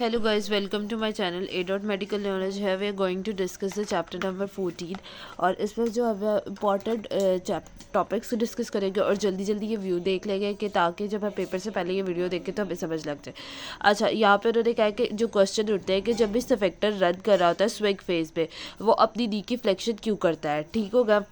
Hello guys, welcome to my channel A Dot Medical Knowledge. Here we are going to discuss the chapter number 14 और इस पर जो अब important topics discuss करेंगे और जल्दी जल्दी ये व्यू देख लेंगे कि ताकि जब हम पेपर से पहले ये वीडियो देखें तो हमें समझ लग जाए। अच्छा, यहाँ पे उन्होंने कहा कि जो क्वेश्चन उठते हैं कि जब भी सफेक्टर रद्द कर रहा होता है स्विंग फेज पे, वो अपनी नी की फ्लेक्शन क्यों करता है, ठीक होगा।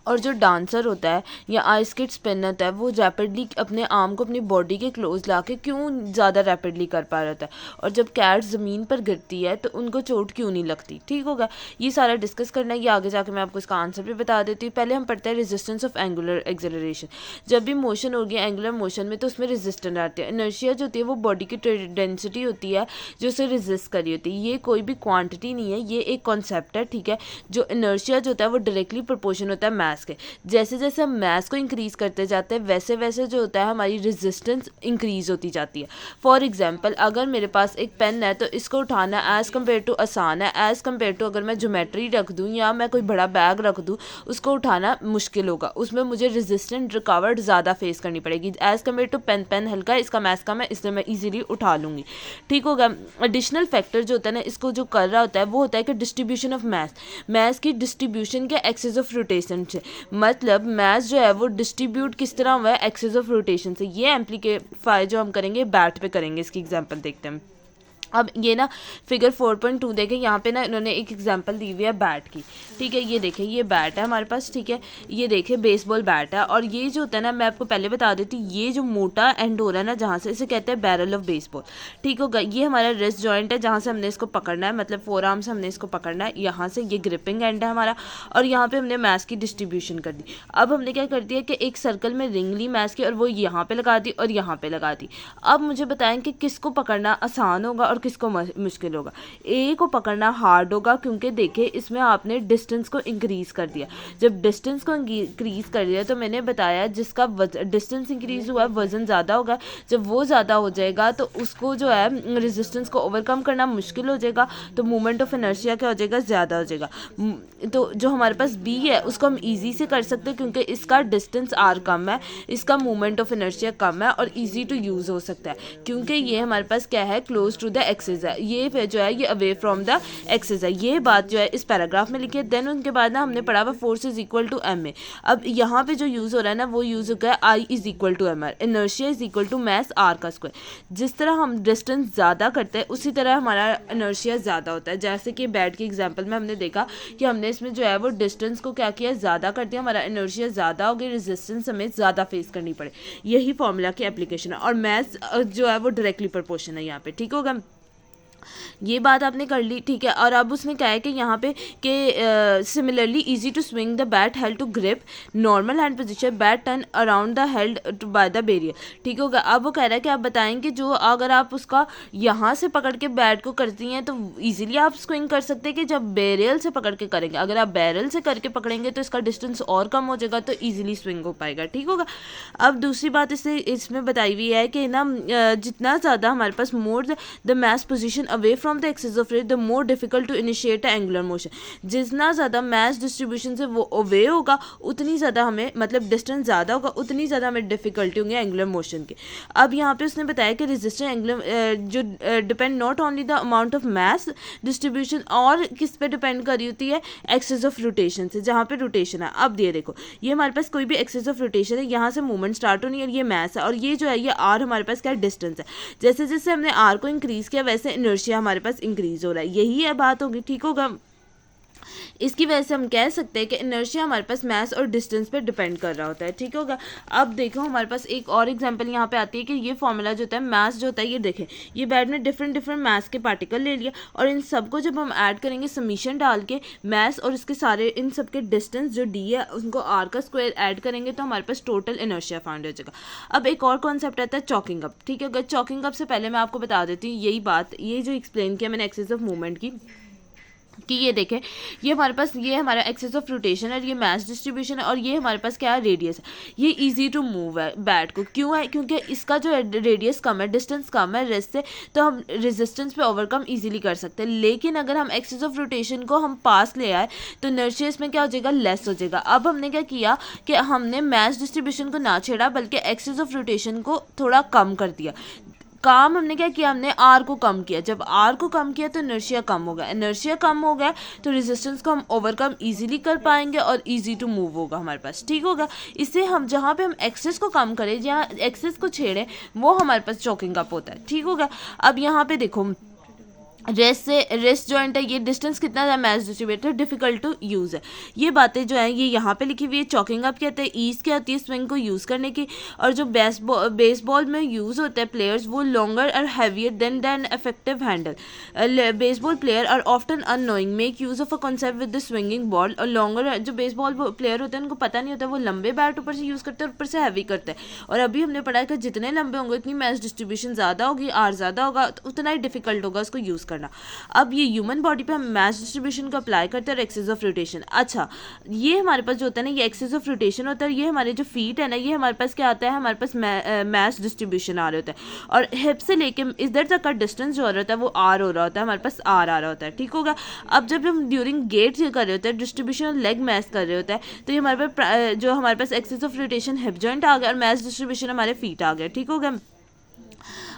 और जो डांसर होता है या आइस स्केट स्पिन होता है वो रैपिडली अपने आर्म को अपनी बॉडी के क्लोज ला के क्यों ज़्यादा रैपिडली कर पा रहा है, और जब कैट ज़मीन पर गिरती है तो उनको चोट क्यों नहीं लगती, ठीक होगा। ये सारा डिस्कस करना है, ये आगे जाके मैं आपको इसका आंसर भी बता देती हूँ। पहले हम पढ़ते हैं रेजिस्टेंस ऑफ एंगुलर एक्सेलरेशन। जब भी मोशन होगी एंगुलर मोशन में तो उसमें रेजिस्टेंस आती है। इनर्शिया जो होती है वो बॉडी की डेंसिटी होती है जो उसे रेजिस्ट कर रही होती है। ये कोई भी क्वांटिटी नहीं है, ये एक कॉन्सेप्ट है, ठीक है। जो इनर्शिया जो होता है वो डायरेक्टली प्रोपोर्शन होता है मैस के। जैसे जैसे हम मैस को इंक्रीज करते जाते हैं वैसे वैसे जो होता है हमारी रेजिस्टेंस इंक्रीज होती जाती है। फॉर एग्जांपल, अगर मेरे पास एक पेन है तो इसको उठाना एज़ कम्पेयर टू आसान है, एज़ कम्पेयर टू अगर मैं ज्योमेट्री रख दूँ या मैं कोई बड़ा बैग रख दूँ उसको उठाना मुश्किल होगा, उसमें मुझे रेजिस्टेंट रिकवर्ड ज़्यादा फेस करनी पड़ेगी as compare to pen. Pen हल्का है, इसका मैस कम है, इसलिए मैं ईजिली उठा लूँगी, ठीक होगा। एडिशनल फैक्टर जो होता है ना इसको जो कर रहा होता है वो होता है कि डिस्ट्रीब्यूशन ऑफ मैस की डिस्ट्रीब्यूशन के एक्सेस ऑफ रोटेशन से, मतलब मैस जो है वो डिस्ट्रीब्यूट किस तरह हुआ है एक्सेस ऑफ रोटेशन से। ये एम्प्लीफाई जो हम करेंगे बैट पे करेंगे, इसकी एग्जांपल देखते हैं। अब ये ना फिगर 4.2 देखें, यहाँ पे ना इन्होंने एक एग्जांपल दी हुई है बैट की, ठीक है। ये देखें, ये बैट है हमारे पास, ठीक है। ये देखें बेसबॉल बैट है, और ये जो होता है ना मैं आपको पहले बता देती हूँ, ये जो मोटा एंड हो रहा है ना जहाँ से, इसे कहते हैं बैरल ऑफ बेसबॉल, ठीक होगा। ये हमारा रिस्ट जॉइंट है जहाँ से हमने इसको पकड़ना है, मतलब फोर आर्म से हमने इसको पकड़ना है, यहाँ से ये ग्रिपिंग एंड है हमारा, और यहाँ पे हमने मैस की डिस्ट्रीब्यूशन कर दी। अब हमने क्या कर दिया कि एक सर्कल में रिंग ली मैस की और वो यहाँ पे लगा दी और यहाँ पे लगा दी। अब मुझे बताएं कि किसको पकड़ना आसान होगा और किसको मुश्किल होगा। ए को पकड़ना हार्ड होगा क्योंकि देखिए इसमें आपने डिस्टेंस को इंक्रीज कर दिया। जब डिस्टेंस को इंक्रीज कर दिया तो मैंने बताया जिसका डिस्टेंस इंक्रीज हुआ वजन ज़्यादा होगा। जब वो ज़्यादा हो जाएगा तो उसको जो है रेजिस्टेंस को ओवरकम करना मुश्किल हो जाएगा, तो मूवमेंट ऑफ इनर्शिया क्या हो जाएगा, ज़्यादा हो जाएगा। तो जो हमारे पास बी है उसको हम ईजी से कर सकते हैं क्योंकि इसका डिस्टेंस आर कम है, इसका मूवमेंट ऑफ इनर्शिया कम है और ईजी टू यूज़ हो सकता है क्योंकि ये हमारे पास क्या है, क्लोज टू द एक्सिस है। ये जो है ये अवे फ्रॉम द एक्सिस है। ये बात जो है इस पैराग्राफ में लिखी है। देन उनके बाद ना हमने पढ़ा हुआ force is equal to M A. अब यहाँ पे जो यूज़ हो रहा है ना वो यूज़ हो गया I is equal to M R, inertia is equal to mass R का स्क्वायर। जिस तरह हम डिस्टेंस ज़्यादा करते हैं उसी तरह हमारा इनर्शिया ज़्यादा होता है। जैसे कि बैट की एग्जाम्पल में हमने देखा कि हमने इसमें जो है वो डिस्टेंस को क्या किया, ज़्यादा कर दिया, हमारा इनर्शिया ज़्यादा हो गया, रेजिस्टेंस हमें ज़्यादा फेस करनी पड़े। यही फॉर्मूला की एप्लीकेशन है और मैस जो है वो डायरेक्टली प्रोपोर्शन है यहाँ पे, ठीक होगा। ये बात आपने कर ली, ठीक है। और अब उसने कहा है कि यहाँ पे कि similarly easy to swing the bat held to grip normal hand position bat turn around the held by the barrier, ठीक होगा। अब वो कह रहा है कि आप बताएं कि जो अगर आप उसका यहाँ से पकड़ के बैट को करती हैं तो ईजिली आप स्विंग कर सकते हैं कि जब बैरल से पकड़ के करेंगे। अगर आप बैरल से करके पकड़ेंगे तो इसका डिस्टेंस और कम हो जाएगा तो ईजिली स्विंग हो पाएगा, ठीक होगा। अब दूसरी बात इसमें बताई हुई है कि ना जितना ज़्यादा हमारे पास more the mass position away from the axis of rate the more difficult to initiate angular motion. जितना ज़्यादा मैस डिस्ट्रीब्यूशन से वो अवे होगा उतनी ज़्यादा हमें, मतलब डिस्टेंस ज़्यादा होगा उतनी ज़्यादा हमें डिफिकल्टी होंगी एंगुलर मोशन के। अब यहाँ पे उसने बताया कि रेजिस्टेंस एंगुलर जो depend not only the amount of mass distribution, और किस पे डिपेंड कर रही होती है, एक्सिस ऑफ रोटेशन से, जहाँ पे रोटेशन है। अब ये देखो, ये हमारे पास कोई भी एक्सिस ऑफ रोटेशन है, यहाँ से मूवमेंट स्टार्ट होनी है और ये मैस है, और ये जो है ये आर हमारे पास क्या डिस्टेंस है। जैसे जैसे हमने आर को इंक्रीज किया वैसे इनर्शिया हमारे पास इंक्रीज हो रहा है, यही है बात होगी, ठीक होगा। इसकी वजह से हम कह सकते हैं कि इनर्शिया हमारे पास मैस और डिस्टेंस पे डिपेंड कर रहा होता है, ठीक होगा। अब देखो हमारे पास एक और एग्जांपल यहाँ पे आती है कि ये फॉर्मूला जो होता है मैस जो होता है, ये देखें ये बैट में डिफरेंट मैस के पार्टिकल ले लिया और इन सबको जब हम ऐड करेंगे समीशन डाल के मैस और इसके सारे इन सबके डिस्टेंस जो डी है उनको आर का स्क्वायर ऐड करेंगे तो हमारे पास टोटल इनर्शिया फाइंड हो जाएगा। अब एक और कॉन्सेप्ट आता है चॉकिंग अप, ठीक है। चॉकिंग अप से पहले मैं आपको बता देती हूँ यही बात, ये जो एक्सप्लेन किया मैंने एक्सिस ऑफ मूवमेंट की, कि ये देखें ये हमारे पास ये हमारा एक्सेस ऑफ रोटेशन है, ये मैस डिस्ट्रीब्यूशन है और ये हमारे पास क्या है, रेडियस है। ये इजी टू मूव है बैट को, क्यों है, क्योंकि इसका जो रेडियस कम है, डिस्टेंस कम है रेस्ट से, तो हम रेजिस्टेंस पे ओवरकम इजीली कर सकते हैं। लेकिन अगर हम एक्सेस ऑफ रोटेशन को हम पास ले आए तो इनर्शिया में क्या हो जाएगा, लेस हो जाएगा। अब हमने क्या किया कि हमने मैस डिस्ट्रीब्यूशन को ना छेड़ा बल्कि एक्सेस ऑफ रोटेशन को थोड़ा कम कर दिया। काम हमने क्या किया, हमने आर को कम किया। जब आर को कम किया तो इनर्शिया कम हो गया, इनर्शिया कम हो गया तो रेजिस्टेंस को हम ओवरकम इजीली कर पाएंगे और इजी टू मूव होगा हमारे पास, ठीक होगा। इससे हम जहाँ पे हम एक्सेस को कम करें, जहाँ एक्सेस को छेड़ें, वो हमारे पास चोकिंग अप होता है, ठीक होगा। अब यहाँ पे देखो रेस्ट जॉइंट है, ये डिस्टेंस कितना है match distributor, difficult to use है। ये बातें जो हैं ये यहाँ पे लिखी हुई है। चॉकिंग अप कहते हैं, ईज क्या होती है, स्विंग को यूज़ करने की। और जो बेसबॉल में यूज़ होते हैं प्लेयर्स, वो लॉन्गर और heavier than effective handle. Baseball player are often unknowing make use of a concept with the swinging ball. और लॉन्गर जो बेसबॉल प्लेयर होते हैं उनको पता नहीं होता, वो लंबे बैट ऊपर से यूज़ करते हैं और ऊपर से हैवी करते हैं। और अभी हमने पढ़ा है कि जितने लंबे होंगे उतनी मैच डिस्ट्रीब्यूशन ज़्यादा होगी, आर ज़्यादा होगा, तो उतना ही डिफिकल्ट होगा उसको यूज़ करना। अब ये ह्यूमन बॉडी पे हम मैच डिस्ट्रीब्यूशन को अप्लाई करते हैं, एक्सिस ऑफ रोटेशन। अच्छा, ये हमारे पास जो होता है ना, ये एक्सिस ऑफ रोटेशन होता है। ये हमारे जो फीट है ना, ये हमारे पास क्या आता है, हमारे पास मैच डिस्ट्रीब्यूशन आ रहा होता है। और हिप से लेके इधर तक का डिस्टेंस जो हो रहा होता है वो आर हो रहा होता है, हमारे पास आर आ रहा होता है, ठीक होगा। अब जब हम ड्यूरिंग गेट कर रहे होते हैं, डिस्ट्रीब्यूशन और लेग मैच कर रहे होते हैं, तो ये हमारे पास जो हमारे पास axis of rotation hip joint आ गया और मैच डिस्ट्रीब्यूशन हमारे फीट आ गया, ठीक होगा।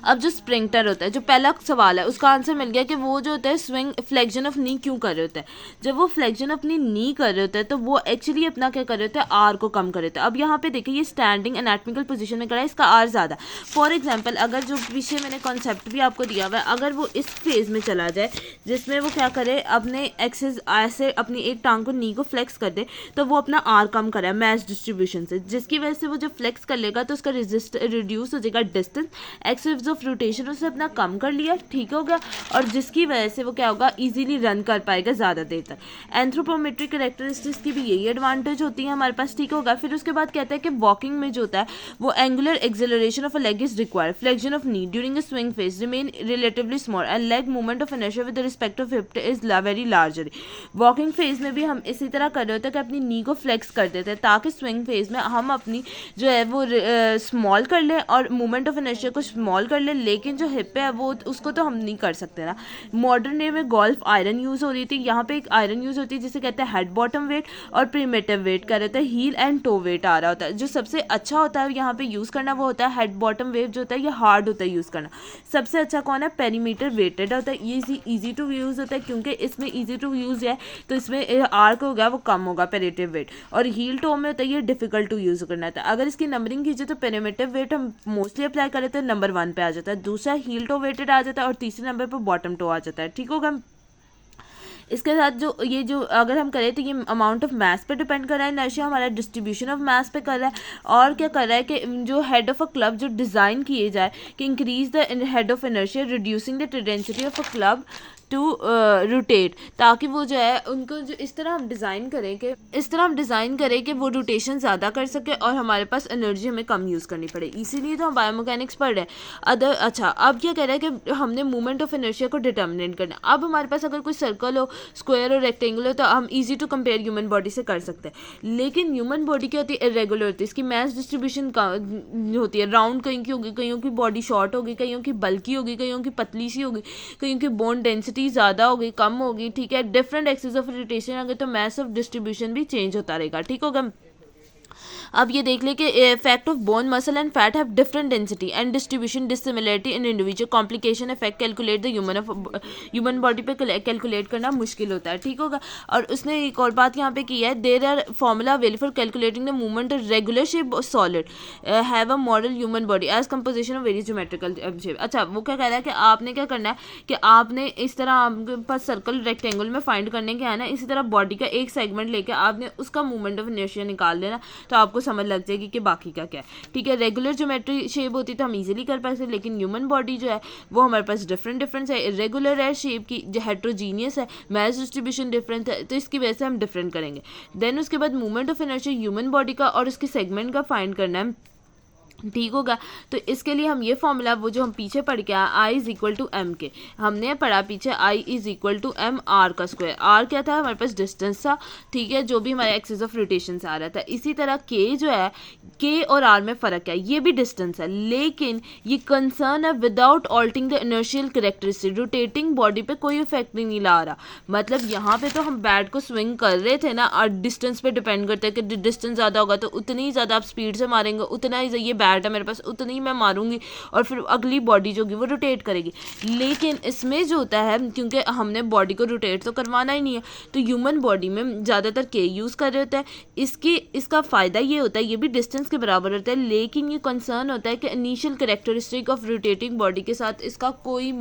अब जो स्प्रिंटर होता है, जो पहला सवाल है उसका आंसर मिल गया कि वो जो होता है स्विंग फ्लेक्शन ऑफ नी क्यों कर रहे होते हैं। जब वो फ्लेक्शन अपनी नी कर रहे होते हैं तो वो एक्चुअली अपना क्या कर रहे होते हैं, आर को कम कर रहे होते हैं। अब यहाँ पे देखिए ये स्टैंडिंग एनाटॉमिकल पोजीशन में करा है, इसका आर ज़्यादा। फॉर एग्जांपल अगर जो पीछे मैंने कॉन्सेप्ट भी आपको दिया हुआ है, अगर वो इस फेज में चला जाए जिसमें वो क्या करे, अपने एक्सेस ऐसे अपनी एक टांग को नी को फ्लेक्स कर दे, तो वो अपना आर कम करे मैच डिस्ट्रीब्यूशन से, जिसकी वजह से वो जब फ्लेक्स कर लेगा तो उसका रिड्यूस हो जाएगा डिस्टेंस, एक्सिस ऑफ रोटेशन उसने अपना कम कर लिया, ठीक हो गया। और जिसकी वजह से वो क्या होगा, इजीली रन कर पाएगा ज़्यादा देर तक। एंथ्रोपोमेट्रिक कैरेक्टरिस्टिक्स की भी यही एडवांटेज होती है हमारे पास, ठीक होगा। फिर उसके बाद कहता है कि वॉकिंग में जो होता है वो angular acceleration of a leg is required, flexion of knee during a swing phase remain relatively small and leg movement of inertia with respect of hip is very larger. Walking phase में भी हम इसी तरह कर रहे होते हैं कि अपनी नी को फ्लेक्स कर देते हैं ताकि स्विंग फेज में हम अपनी जो है वो स्मॉल कर लें और मूवमेंट ऑफ इनर्शिया को स्मॉल कर लें, लेकिन जो हिप है वो उसको तो हम नहीं कर सकते ना। मॉडर्न डे में गोल्फ आयरन यूज़ हो रही थी, यहाँ पे एक आयरन यूज़ होती है जिसे कहते हैं हेड बॉटम वेट और प्रीमेटिव वेट कर रहे थे, हील एंड टो वेट आ रहा होता है। जो सबसे अच्छा होता है यहाँ पे यूज़ करना वो होता है हेड बॉटम वेट, जो होता है ये हार्ड होता है यूज़ करना। सबसे अच्छा कौन है, पेरीमीटर वेटेड होता है, ये ईजी टू यूज़ होता है क्योंकि इसमें ईजी टू यूज़ है तो इसमें आर्क हो गया वो कम होगा पेरेटिव वेट। और हील टो में होता है ये डिफिकल्ट टू यूज़ करना था। अगर इसकी नंबरिंग कीजिए तो पेरीमेटिव वेट हम मोस्टली अप्लाई कर लेते हैं, नंबर 1 पे आ जाता है, दूसरा हील टो वेटेड आ जाता है और तीसरे नंबर पर बॉटम टो आ जाता है, ठीक होगा। इसके साथ जो अगर हम करें तो ये अमाउंट ऑफ मास पे डिपेंड कर रहा है, इनर्शिया हमारा डिस्ट्रीब्यूशन ऑफ मास पे कर रहा है। और क्या कर रहा है कि जो हेड ऑफ अ क्लब जो डिज़ाइन किए जाए कि increase the head of inertia reducing the tendency of a club to rotate, ताकि वो जो है उनको जो इस तरह हम डिज़ाइन करें कि वो रोटेशन ज़्यादा कर सके और हमारे पास एनर्जी हमें कम यूज़ करनी पड़े, इसीलिए तो हम बायोमैकेनिक्स पढ़ रहे हैं। अच्छा, अब क्या कह रहा है कि हमने मूवमेंट ऑफ इनर्शिया को डिटर्मिनेट करना। अब हमारे पास अगर कोई सर्कल हो, स्क्वायर और रेक्टेंगल हो तो हम easy to compare human body से कर सकते हैं, लेकिन ह्यूमन बॉडी क्या होती है, इरेगुलर होती है, इसकी मैच डिस्ट्रीब्यूशन होती है, राउंड कहीं की होगी, कईयों की बॉडी शॉर्ट होगी, कईयों की बल्की होगी, कईयों की पतली सी होगी, कईयों की बोन डेंसिटी ज़्यादा होगी, कम होगी, ठीक है। डिफरेंट एक्सिस ऑफ रोटेशन अगर तो मैस ऑफ डिस्ट्रीब्यूशन भी चेंज होता रहेगा, ठीक होगा। अब ये देख ले कि effect of bone muscle and fat have different density and distribution dissimilarity in individual, complication effect calculate the human body पे कैलकुलेट करना मुश्किल होता है, ठीक होगा। और उसने एक और बात यहाँ पे की है, there are formula available for calculating the movement of regular shape solid have a model human body as composition of various geometrical shape. अच्छा, वो क्या कह रहा है कि आपने क्या करना है कि आपने इस तरह आपके पास सर्कल रेक्टेंगल में फाइंड करने के है ना, इसी तरह बॉडी का एक सेगमेंट लेके आपने उसका मूवमेंट ऑफ इनर्शिया निकाल देना, तो आपको समझ लग जाएगी कि बाकी का क्या है, ठीक है। रेगुलर ज्योमेट्री शेप होती तो हम इजीली कर पाते, लेकिन ह्यूमन बॉडी जो है वो हमारे पास डिफरेंट है, इरेगुलर है शेप की, जो हेट्रोजीनियस है, मैच डिस्ट्रीब्यूशन डिफरेंट है, तो इसकी वजह से हम डिफरेंट करेंगे। देन उसके बाद movement of inertia human body का और उसके सेगमेंट का फाइंड करना है, ठीक होगा। तो इसके लिए हम ये फॉर्मूला वो जो हम पीछे पढ़ के आए, I is equal to M K, हमने पढ़ा पीछे I is equal to M R का स्क्वायर। आर क्या था, हमारे पास डिस्टेंस था, ठीक है, जो भी हमारे एक्सिस ऑफ रोटेशन से आ रहा था। इसी तरह के जो है, के और आर में फ़र्क है, ये भी डिस्टेंस है, लेकिन ये कंसर्न है without altering the inertial characteristic, rotating body पे कोई इफेक्ट नहीं ला रहा। मतलब यहाँ पे तो हम बैट को स्विंग कर रहे थे ना, और डिस्टेंस पे डिपेंड करता है कि डिस्टेंस ज़्यादा होगा तो उतनी ही ज़्यादा आप स्पीड से मारेंगे, उतना ही ये फैट है मेरे पास उतनी ही मैं मारूंगी और फिर अगली बॉडी जो होगी वो रोटेट करेगी। लेकिन इसमें जो होता है, क्योंकि हमने बॉडी को रोटेट तो करवाना ही नहीं है, तो ह्यूमन बॉडी में ज़्यादातर के यूज़ कर रहे होता है। इसका फ़ायदा ये होता है, ये भी डिस्टेंस के बराबर होता है, लेकिन ये कंसर्न होता है कि initial characteristic of rotating body के साथ इसका कोई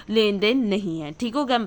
लेन देन नहीं है। ठीक हो गया।